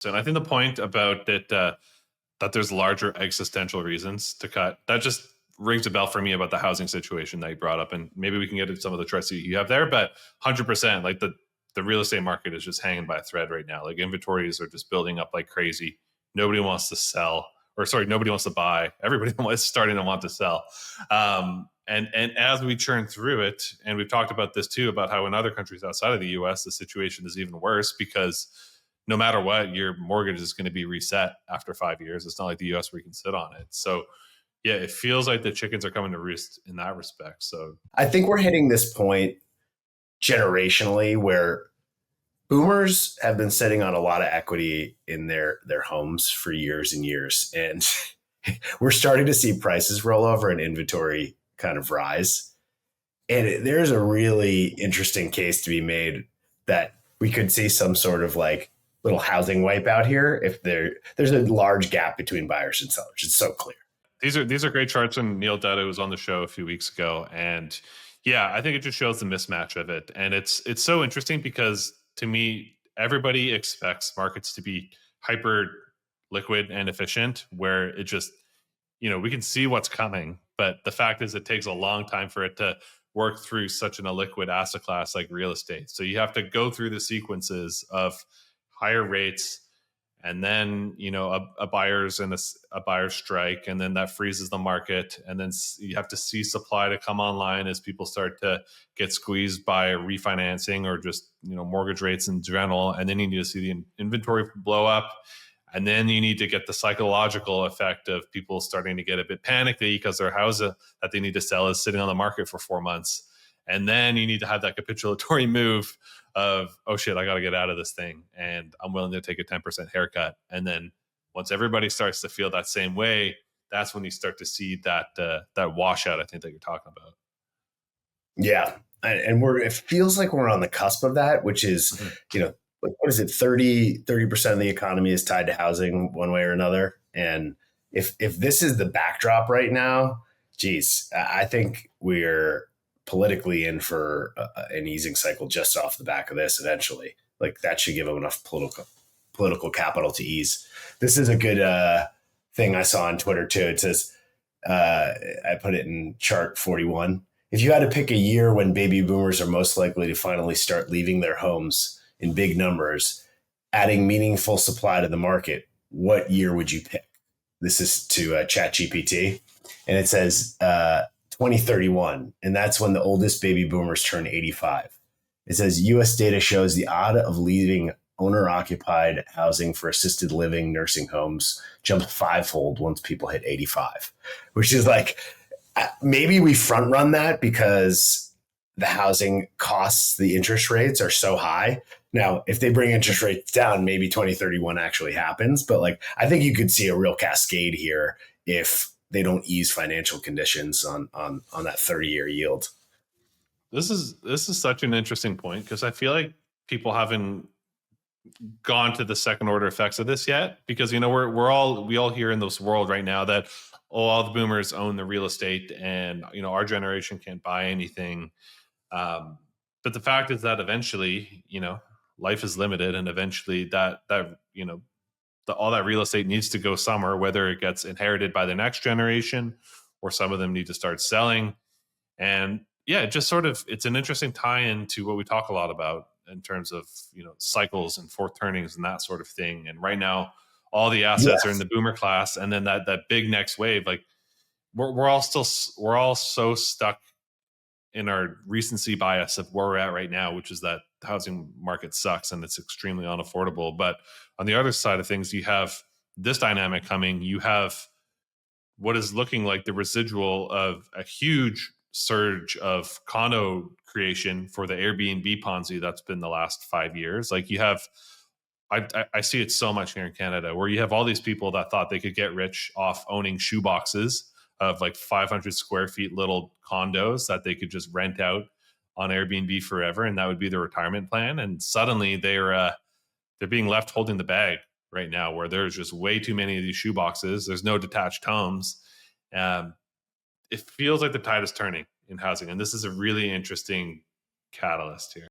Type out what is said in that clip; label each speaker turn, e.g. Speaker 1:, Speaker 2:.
Speaker 1: And I think the point about that there's larger existential reasons to cut, that just rings a bell for me about the housing situation that you brought up. And maybe we can get into some of the trust that you have there, but 100%, like the real estate market is just hanging by a thread right now. Like inventories are just building up like crazy. Nobody wants to sell, or sorry, nobody wants to buy. Everybody is starting to want to sell. And as we churn through it, and we've talked about this too, about how in other countries outside of the US, the situation is even worse because no matter what, your mortgage is going to be reset after 5 years. It's not like the US where you can sit on it. So yeah, it feels like the chickens are coming to roost in that respect. So
Speaker 2: I think we're hitting this point generationally where boomers have been sitting on a lot of equity in their homes for years and years. And we're starting to see prices roll over and inventory kind of rise. And there's a really interesting case to be made that we could see some sort of like little housing wipeout here if there's a large gap between buyers and sellers. It's so clear.
Speaker 1: These are great charts, and Neil Dutta was on the show a few weeks ago, and yeah, I think it just shows the mismatch of it, and it's so interesting because to me, everybody expects markets to be hyper liquid and efficient, where it just we can see what's coming, but the fact is, it takes a long time for it to work through such an illiquid asset class like real estate. So you have to go through the sequences of higher rates, and then a buyer's and a buyer's strike, and then that freezes the market, and then you have to see supply to come online as people start to get squeezed by refinancing or just mortgage rates in general, and then you need to see the inventory blow up, and then you need to get the psychological effect of people starting to get a bit panicky because their house that they need to sell is sitting on the market for 4 months. And then you need to have that capitulatory move of, oh shit, I got to get out of this thing, and I'm willing to take a 10% haircut. And then once everybody starts to feel that same way, that's when you start to see that washout, I think, that you're talking about.
Speaker 2: Yeah. And it feels like we're on the cusp of that, which is, what is it? 30% of the economy is tied to housing one way or another. And if this is the backdrop right now, geez, I think we're politically in for an easing cycle just off the back of this eventually. Like that should give them enough political capital to ease. This is a good thing I saw on Twitter too. It says, I put it in chart 41. If you had to pick a year when baby boomers are most likely to finally start leaving their homes in big numbers, adding meaningful supply to the market, what year would you pick? This is to ChatGPT. And it says 2031. And that's when the oldest baby boomers turn 85. It says US data shows the odds of leaving owner-occupied housing for assisted living nursing homes jump fivefold once people hit 85, which is like, maybe we front run that because the housing costs, the interest rates are so high. Now, if they bring interest rates down, maybe 2031 actually happens. But like, I think you could see a real cascade here if they don't ease financial conditions on that 30-year yield.
Speaker 1: This is such an interesting point because I feel like people haven't gone to the second order effects of this yet, because we all hear in this world right now that all the boomers own the real estate and our generation can't buy anything, but the fact is that eventually life is limited, and eventually that all that real estate needs to go somewhere, whether it gets inherited by the next generation or some of them need to start selling. And yeah, it just sort of, it's an interesting tie-in to what we talk a lot about in terms of cycles and fourth turnings and that sort of thing. And right now, all the assets are in the boomer class, and then that big next wave, like we're all so stuck in our recency bias of where we're at right now, which is that the housing market sucks and it's extremely unaffordable. But on the other side of things, you have this dynamic coming. You have what is looking like the residual of a huge surge of condo creation for the Airbnb Ponzi that's been the last 5 years. Like you have, I see it so much here in Canada, where you have all these people that thought they could get rich off owning shoe boxes of like 500 square feet little condos that they could just rent out on Airbnb forever, and that would be their retirement plan. And suddenly they're being left holding the bag right now, where there's just way too many of these shoe boxes. There's no detached homes. It feels like the tide is turning in housing, and this is a really interesting catalyst here.